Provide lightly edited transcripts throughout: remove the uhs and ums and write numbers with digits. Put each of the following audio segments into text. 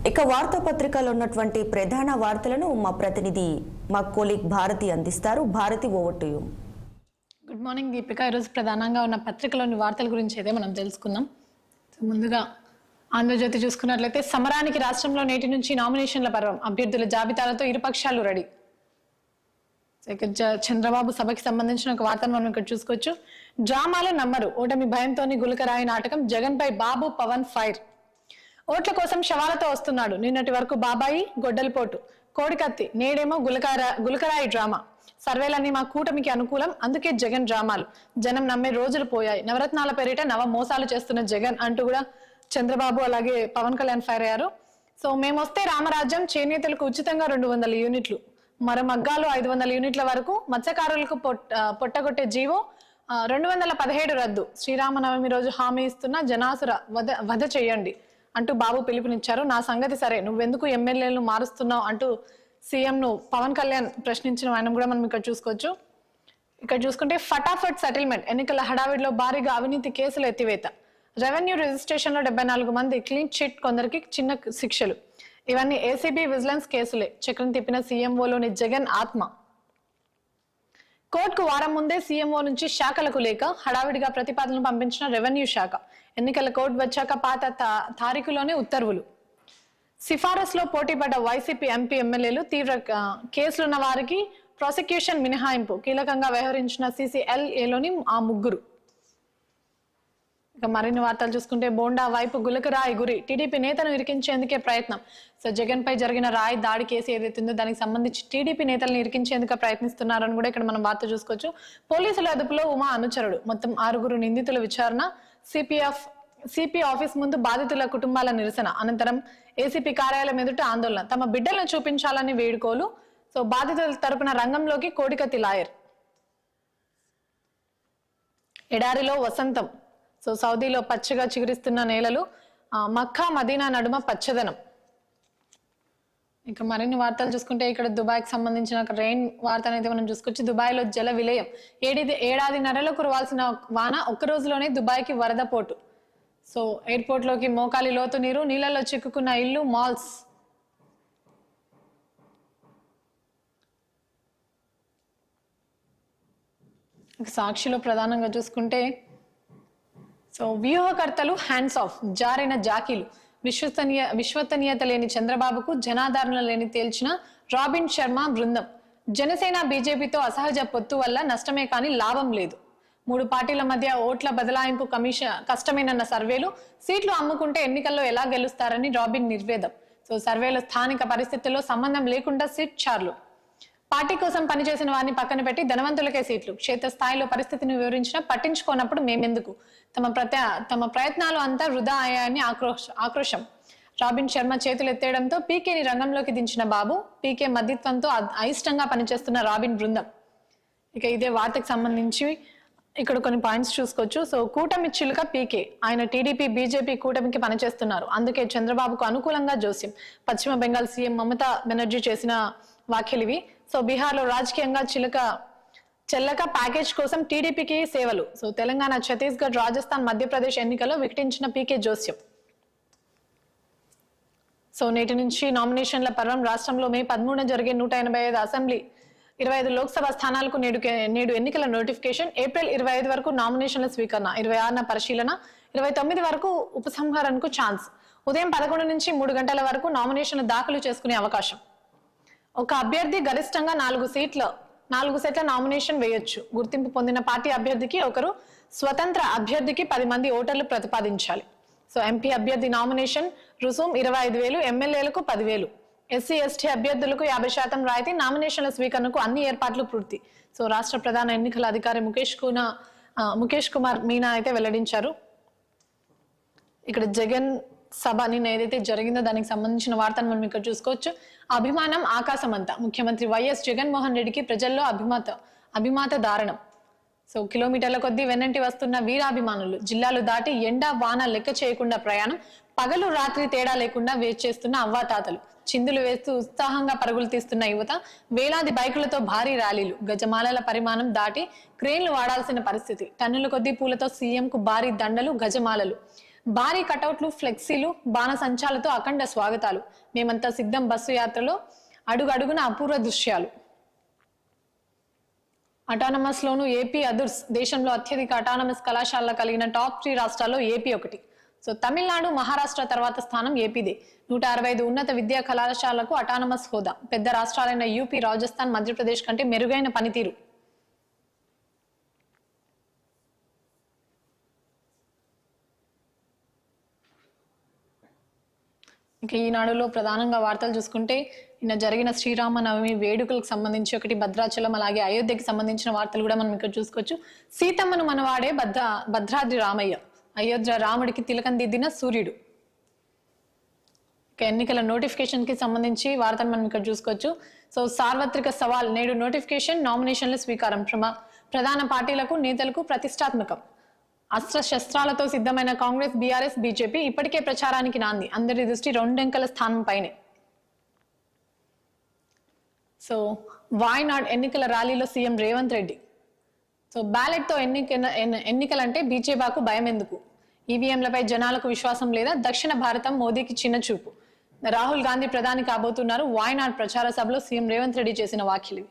ఇక వార్తాపత్రికలో ఉన్నటువంటి ప్రధాన వార్తలను మా ప్రతినిధి మా కొలీగ్ భారతి అందిస్తారు. Bharati, over to you. Good morning Deepika. ఈరోజు ప్రధానంగా ఉన్న పత్రికలోని వార్తల గురించి అయితే మనం తెలుసుకుందాం. ముందుగా ఆంధ్రజ్యోతి చూసుకున్నట్లయితే సమరానికి రాష్ట్రంలో నేటి నుంచి నామినేషన్ల పర్వం, అభ్యర్థుల జాబితాలతో ఇరుపక్షాలు రెడీ. చంద్రబాబు సభకి సంబంధించిన ఒక వార్తను మనం ఇక్కడ చూసుకోవచ్చు. డ్రామాలు నమ్మరు, ఓటమి భయంతోని గులకరాయి నాటకం, జగన్ పై బాబు పవన్ ఫైర్. ఓట్ల కోసం శవాలతో వస్తున్నాడు, నిన్నటి వరకు బాబాయి గొడ్డలిపోటు, కోడికత్తి, నేడేమో గులకరాయి డ్రామా. సర్వేలన్నీ మా కూటమికి అనుకూలం, అందుకే జగన్ డ్రామాలు. జనం నమ్మే రోజులు పోయాయి, నవరత్నాల పేరిట నవ మోసాలు చేస్తున్న జగన్ అంటూ కూడా చంద్రబాబు అలాగే పవన్ కళ్యాణ్ ఫైర్ అయ్యారు. సో మేమొస్తే రామరాజ్యం, చేనేతలకు ఉచితంగా 200 యూనిట్లు, మరో మగ్గాలు 500 యూనిట్ల వరకు, మత్స్యకారులకు పొట్టగొట్టే జీవో 217 రద్దు, శ్రీరామనవమి రోజు హామీ ఇస్తున్న జనాసుర వధ చేయండి అంటూ బాబు పిలుపునిచ్చారు. నా సంగతి సరే, నువ్వెందుకు ఎమ్మెల్యేలను మారుస్తున్నావు అంటూ సీఎం ను పవన్ కళ్యాణ్ ప్రశ్నించిన ఆయన కూడా మనం ఇక్కడ చూసుకోవచ్చు. ఇక్కడ చూసుకుంటే ఫటాఫట్ సెటిల్మెంట్, ఎన్నికల హడావిడిలో భారీగా అవినీతి కేసులు ఎత్తివేత, రెవెన్యూ రిజిస్ట్రేషన్ లో 74 మంది క్లీన్ చిట్, కొందరికి చిన్న శిక్షలు. ఇవన్నీ ఏసీబీ విజిలెన్స్ కేసులే. చక్రం తిప్పిన సీఎంఓలోని జగన్ ఆత్మ. కోర్టుకు వారం ముందే సీఎంఓ నుంచి శాఖలకు లేక హడావిడిగా ప్రతిపాదనలు పంపించిన రెవెన్యూ శాఖ. ఎన్నికల కోడ్ వచ్చాక పాత తారీఖులోనే ఉత్తర్వులు. సిఫారసులో పోటీపడ్డ వైసీపీ ఎంపీ ఎమ్మెల్యేలు, తీవ్ర కేసులున్న వారికి ప్రాసిక్యూషన్ మినహాయింపు, కీలకంగా వ్యవహరించిన CCLAలోని ఆ ముగ్గురు. ఇక మరిన్ని వార్తలు చూసుకుంటే బోండా వైపు గులకరాయి గురి, టీడీపీ నేతను ఇరికించేందుకే ప్రయత్నం. సో జగన్ పై జరిగిన రాయి దాడి కేసు ఏదైతుందో దానికి సంబంధించి టీడీపీ నేతలను ఇరికించేందుకు ప్రయత్నిస్తున్నారని కూడా ఇక్కడ మనం వార్త చూసుకోవచ్చు. పోలీసుల అదుపులో ఉమా అనుచరుడు, మొత్తం 6 నిందితుల విచారణ. సిపి ఆఫీస్ ముందు బాధితుల కుటుంబాల నిరసన, అనంతరం ఏసీపీ కార్యాలయం ఎదుట ఆందోళన, తమ బిడ్డలను చూపించాలని వేడుకోలు. సో బాధితుల తరపున రంగంలోకి కోడికత్తి లాయర్. ఎడారిలో వసంతం, సో సౌదీలో పచ్చగా చిగురిస్తున్న నేలలు, మక్కా మదీనా నడుమ పచ్చదనం. ఇక మరిన్ని వార్తలు చూసుకుంటే ఇక్కడ దుబాయ్కి సంబంధించిన రెయిన్ వార్తను అయితే మనం చూసుకోవచ్చు. దుబాయ్లో జల విలయం, ఏడాదిన్నరలో కురవాల్సిన వాన ఒక్క రోజులోనే దుబాయ్కి వరద పోటు. సో ఎయిర్పోర్ట్ లోకి మోకాలి లోతు నీరు, నీళ్లలో చిక్కుకున్న ఇల్లు, మాల్స్. సాక్షిలో ప్రధానంగా చూసుకుంటే సో వ్యూహకర్తలు హ్యాండ్స్ ఆఫ్, జారిన జాకీలు, విశ్వసనీయత లేని చంద్రబాబుకు జనాదరణ లేని తేల్చిన రాబిన్ శర్మ బృందం. జనసేన బీజేపీతో అసహజ పొత్తు వల్ల నష్టమే కానీ లాభం లేదు. 3 పార్టీల మధ్య ఓట్ల బదలాయింపు కష్టమేనన్న సర్వేలు, సీట్లు అమ్ముకుంటే ఎన్నికల్లో ఎలా గెలుస్తారని రాబిన్ నిర్వేదం. సో సర్వేలో స్థానిక పరిస్థితుల్లో సంబంధం లేకుండా సీట్ చార్లు. పార్టీ కోసం పనిచేసిన వారిని పక్కన పెట్టి ధనవంతులకే సీట్లు. క్షేత్రస్థాయిలో పరిస్థితిని వివరించినా పట్టించుకోనప్పుడు మేమెందుకు, తమ ప్రయత్నాలు అంతా వృధా అయ్యాయని ఆక్రోశం. రాబిన్ శర్మ చేతులు ఎత్తేయడంతో పీకేని రంగంలోకి దించిన బాబు, పీకే మధ్యత్వంతో అయిష్టంగా పనిచేస్తున్న రాబిన్ బృందం. ఇక ఇదే వార్తకు సంబంధించి ఇక్కడ కొన్ని పాయింట్స్ చూసుకోవచ్చు. సో కూటమి చిలుక పీకే, ఆయన టీడీపీ బీజేపీ కూటమికి పనిచేస్తున్నారు, అందుకే చంద్రబాబుకు అనుకూలంగా జోస్యం. పశ్చిమ బెంగాల్ సీఎం మమతా బెనర్జీ చేసిన వ్యాఖ్యలివి. సో బీహార్లో రాజకీయంగా చెల్లక ప్యాకేజ్ కోసం టీడీపీకి సేవలు. సో తెలంగాణ, ఛత్తీస్గఢ్, రాజస్థాన్, మధ్యప్రదేశ్ ఎన్నికల్లో వికటించిన పీకే జోస్యం. సో నేటి నుంచి నామినేషన్ల పర్వం. రాష్ట్రంలో మే 13 జరిగే 185 అసెంబ్లీ, 25 లోక్సభ స్థానాలకు నేడు ఎన్నికల నోటిఫికేషన్. ఏప్రిల్ 25 వరకు నామినేషన్ల స్వీకరణ, 26న పరిశీలన, 29 వరకు ఉపసంహరణకు ఛాన్స్. ఉదయం 11 నుంచి 3 గంటల వరకు నామినేషన్లు దాఖలు చేసుకునే అవకాశం. ఒక అభ్యర్థి గరిష్టంగా 4 సెట్ల నామినేషన్ వేయొచ్చు. గుర్తింపు పొందిన పార్టీ అభ్యర్థికి ఒకరు, స్వతంత్ర అభ్యర్థికి 10 మంది ఓటర్లు ప్రతిపాదించాలి. సో ఎంపీ అభ్యర్థి నామినేషన్ రుసుం 25,000, ఎమ్మెల్యేలకు 10,000, ఎస్సీ ఎస్టీ అభ్యర్థులకు 50% రాయితీ. నామినేషన్ల స్వీకరణకు అన్ని ఏర్పాట్లు పూర్తి. సో రాష్ట్ర ప్రధాన ఎన్నికల అధికారి ముఖేష్ కుమార్ మీనా అయితే వెల్లడించారు. ఇక్కడ జగన్ సభ నిన్న ఏదైతే జరిగిందో దానికి సంబంధించిన వార్తను మనం ఇక్కడ చూసుకోవచ్చు. అభిమానం ఆకాశమంతా, ముఖ్యమంత్రి వైఎస్ జగన్మోహన్ రెడ్డికి ప్రజల్లో అభిమాత దారుణం. సో కిలోమీటర్ల కొద్దీ వెన్నంటి వస్తున్న వీరాభిమానులు, జిల్లాలు దాటి ఎండ వాన లెక్క చేయకుండా ప్రయాణం, పగలు రాత్రి తేడా లేకుండా వేచి చేస్తున్న అవ్వాతాతలు, చిందులు వేస్తూ ఉత్సాహంగా పరుగులు తీస్తున్న యువత, వేలాది బైకులతో భారీ ర్యాలీలు, గజమాలల పరిమాణం దాటి క్రేన్లు వాడాల్సిన పరిస్థితి, టన్నుల కొద్దీ పూలతో సీఎంకు భారీ దండలు, గజమాలలు, భారీ కటౌట్లు, ఫ్లెక్సీలు, బాణసంచాలతో అఖండ స్వాగతాలు. మేమంతా సిద్ధం బస్సు యాత్రలో అడుగడుగున అపూర్వ దృశ్యాలు. అటానమస్ లోను ఏపీ అదుర్స్. దేశంలో అత్యధిక అటానమస్ కళాశాలలు కలిగిన టాప్ 3 రాష్ట్రాల్లో ఏపీ ఒకటి. సో తమిళనాడు, మహారాష్ట్ర తర్వాత స్థానం ఏపీదే. 165 ఉన్నత విద్యా కళాశాలకు అటానమస్ హోదా. పెద్ద రాష్ట్రాలైన యూపీ, రాజస్థాన్, మధ్యప్రదేశ్ కంటే మెరుగైన పనితీరు. ఇక ఈనాడులో ప్రధానంగా వార్తలు చూసుకుంటే నిన్న జరిగిన శ్రీరామనవమి వేడుకలకు సంబంధించి ఒకటి, భద్రాచలం అలాగే అయోధ్యకి సంబంధించిన వార్తలు కూడా మనం ఇక్కడ చూసుకోవచ్చు. సీతమ్మను మనవాడే భద్రాద్రి రామయ్య. అయోధ్య రాముడికి తిలకం దిద్దిన సూర్యుడు. ఇక ఎన్నికల నోటిఫికేషన్ కి సంబంధించి వార్తను మనం ఇక్కడ చూసుకోవచ్చు. సో సార్వత్రిక సవాల్, నేడు నోటిఫికేషన్, నామినేషన్ల స్వీకారం. ప్రధాన పార్టీలకు, నేతలకు ప్రతిష్టాత్మకం. అస్త్రశస్త్రాలతో సిద్ధమైన కాంగ్రెస్, బీఆర్ఎస్, బీజేపీ ఇప్పటికే ప్రచారానికి నాంది. అందరి దృష్టి 2 అంకెల స్థానం పైనే. సో వాయనాడ్ ఎన్నికల ర్యాలీలో CM Revanth Reddy. So ballot తో ఎన్నికలంటే బీజేపీకు భయం ఎందుకు? ఈవీఎంలపై జనాలకు విశ్వాసం లేదా? దక్షిణ భారతం మోదీకి చిన్న చూపు. రాహుల్ గాంధీ ప్రధాని కాబోతున్నారు. వాయనాడ్ ప్రచార సభలో సీఎం రేవంత్ రెడ్డి చేసిన వ్యాఖ్యలు.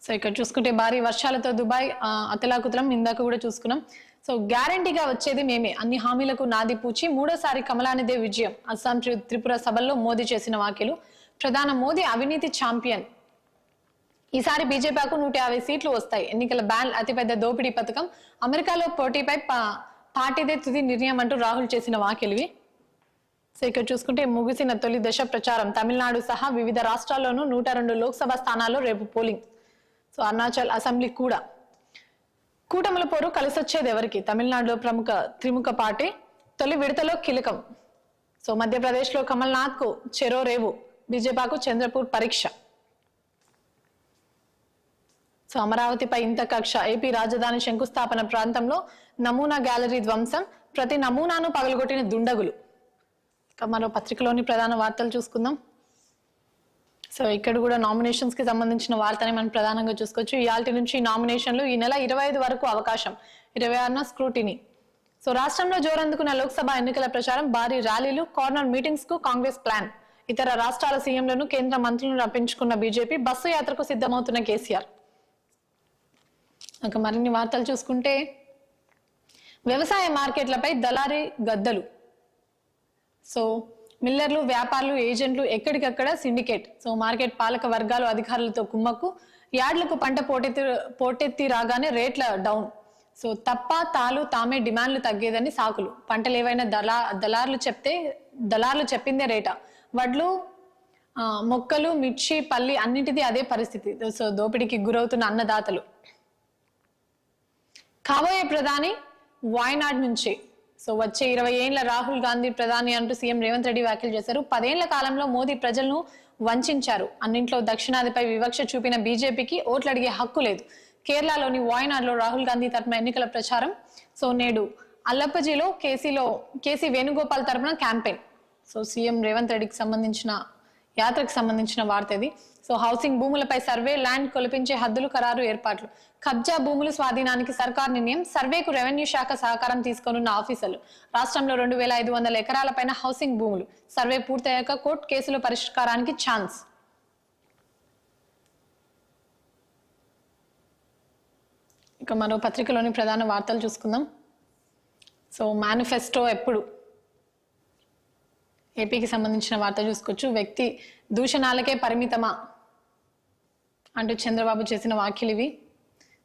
సో ఇక్కడ చూసుకుంటే భారీ వర్షాలతో దుబాయ్ అతలాకుతలం ఇందాక కూడా చూసుకున్నాం. సో గ్యారంటీగా వచ్చేది మేమే, అన్ని హామీలకు నాది పూచి మూడోసారి కమలానిదే విజయం. అస్సాం, త్రిపుర సభల్లో మోదీ చేసిన వ్యాఖ్యలు. ప్రధాని మోదీ అవినీతి ఛాంపియన్. ఈసారి బీజేపీకు 150 సీట్లు వస్తాయి. ఎన్నికల బ్యాన్, అతిపెద్ద దోపిడీ పథకం. అమెరికాలో పోటీపై పార్టీదే తుది నిర్ణయం అంటూ రాహుల్ చేసిన వ్యాఖ్యలు. సో ఇక్కడ చూసుకుంటే ముగిసిన తొలి దశ ప్రచారం. తమిళనాడు సహా వివిధ రాష్ట్రాల్లోనూ 102 లోక్సభ స్థానాల్లో రేపు పోలింగ్. సో అరుణాచల్ అసెంబ్లీ కూడా. కూటముల పోరు కలిసొచ్చేది ఎవరికి? తమిళనాడులో త్రిముఖ పార్టీ తొలి విడతలో కీలకం. సో మధ్యప్రదేశ్ లో కమల్నాథ్ కు చెరో రేవు, బీజేపీకు చంద్రపూర్ పరీక్ష. సో అమరావతిపై ఇంత కక్ష. ఏపీ రాజధాని శంకుస్థాపన ప్రాంతంలో నమూనా గ్యాలరీ ధ్వంసం, ప్రతి నమూనాను పగలగొట్టిన దుండగులు. ఇక మరో పత్రికలోని ప్రధాన వార్తలు చూసుకుందాం. సో ఇక్కడ కూడా నామినేషన్స్ కి సంబంధించిన వార్తని మనం ప్రధానంగా చూసుకోవచ్చు. ఇయాల్టి నుంచి నామినేషన్లు. ఈ నెల 25 వరకు అవకాశం. 26న స్క్రూటినీ. సో రాష్ట్రంలో జోరందుకున్న లోక్సభ ఎన్నికల ప్రచారం. భారీ ర్యాలీలు, కార్నర్ మీటింగ్స్ కు కాంగ్రెస్ ప్లాన్. ఇతర రాష్ట్రాల సీఎంలను, కేంద్ర మంత్రులను రప్పించుకున్న బీజేపీ. బస్సు యాత్రకు సిద్ధమవుతున్న కేసీఆర్. ఇంకా మరిన్ని వార్తలు చూసుకుంటే వ్యవసాయ మార్కెట్లపై దళారీ గద్దలు. సో మిల్లర్లు, వ్యాపారులు, ఏజెంట్లు ఎక్కడికక్కడ సిండికేట్. సో మార్కెట్ పాలక వర్గాలు అధికారులతో కుమ్మక్కు. యార్డులకు పంట పోటెత్తి రాగానే రేట్ల డౌన్. సో తప్ప తాలు తామే డిమాండ్లు తగ్గేదని సాకులు. పంటలు ఏవైనా దళార్లు చెప్పిందే రేటా. వడ్లు, మొక్కలు, మిర్చి, పల్లి అన్నిటిది అదే పరిస్థితి. సో దోపిడీకి గురవుతున్న అన్నదాతలు. కాబోయే ప్రధాని వాయనాడ్ నుంచి. సో వచ్చే 20 ఏళ్ల రాహుల్ గాంధీ ప్రధాని అంటూ సీఎం రేవంత్ రెడ్డి వ్యాఖ్యలు చేశారు. 10 ఏళ్ల కాలంలో మోదీ ప్రజలను వంచారు. అన్నింట్లో దక్షిణాదిపై వివక్ష చూపిన బీజేపీకి ఓట్లు అడిగే హక్కు లేదు. కేరళలోని వాయనాడ్లో రాహుల్ గాంధీ తరపున ఎన్నికల ప్రచారం. సో నేడు అల్లప్పజిలో కేసీ వేణుగోపాల్ తరపున క్యాంపెయిన్. సో సీఎం రేవంత్ రెడ్డికి సంబంధించిన యాత్రకు సంబంధించిన వార్త ఇది. సో హౌసింగ్ భూములపై సర్వే, ల్యాండ్ కొలిపించే హద్దులు, ఖరారు ఏర్పాట్లు. కబ్జా భూములు స్వాధీనానికి సర్కార్ నిర్ణయం. సర్వేకు రెవెన్యూ శాఖ సహకారం తీసుకోనున్న ఆఫీసర్లు. రాష్ట్రంలో 2500 ఎకరాల పైన హౌసింగ్ భూములు. సర్వే పూర్తయ్యాక కోర్టు కేసుల పరిష్కారానికి ఛాన్స్. ఇక మరో పత్రికలోని ప్రధాన వార్తలు చూసుకుందాం. సో మేనిఫెస్టో ఎప్పుడు? ఏపీకి సంబంధించిన వార్త చూసుకోవచ్చు. వ్యక్తి దూషణాలకే పరిమితమా అంటూ చంద్రబాబు చేసిన వ్యాఖ్యలు ఇవి.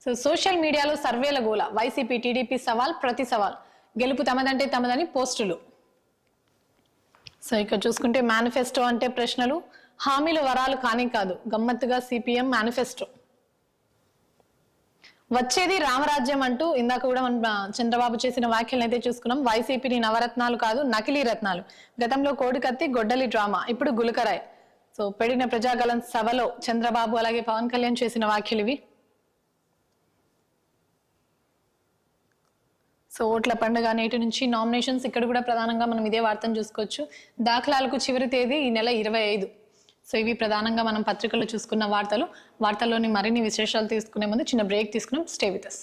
సో సోషల్ మీడియాలో సర్వేల గోల. వైసీపీ, టీడీపీ సవాల్, ప్రతి సవాల్. గెలుపు తమదంటే తమదని పోస్టులు. సో ఇక్కడ చూసుకుంటే మేనిఫెస్టో అంటే ప్రశ్నలు, హామీలు వరాలు కానీ కాదు. గమ్మత్తుగా సిపిఎం మేనిఫెస్టో. వచ్చేది రామరాజ్యం అంటూ ఇందాక కూడా మనం చంద్రబాబు చేసిన వ్యాఖ్యలను అయితే చూసుకున్నాం. వైసీపీని నవరత్నాలు కాదు, నకిలీ రత్నాలు. గతంలో కోడికత్తి, గొడ్డలి డ్రామా, ఇప్పుడు గులకరాయ్. సో పెడిన ప్రజాగలం సభలో చంద్రబాబు అలాగే పవన్ కళ్యాణ్ చేసిన వ్యాఖ్యలు ఇవి. సో ఓట్ల పండుగ నేటి నుంచి నామినేషన్స్. ఇక్కడ కూడా ప్రధానంగా మనం ఇదే వార్తను చూసుకోవచ్చు. దాఖలాలకు చివరి తేదీ ఈ నెల 25. సో ఇవి ప్రధానంగా మనం పత్రికల్లో చూసుకున్న వార్తలు. వార్తల్లోని మరిన్ని విశేషాలు తీసుకునే ముందు చిన్న బ్రేక్ తీసుకున్నాం. Stay with us.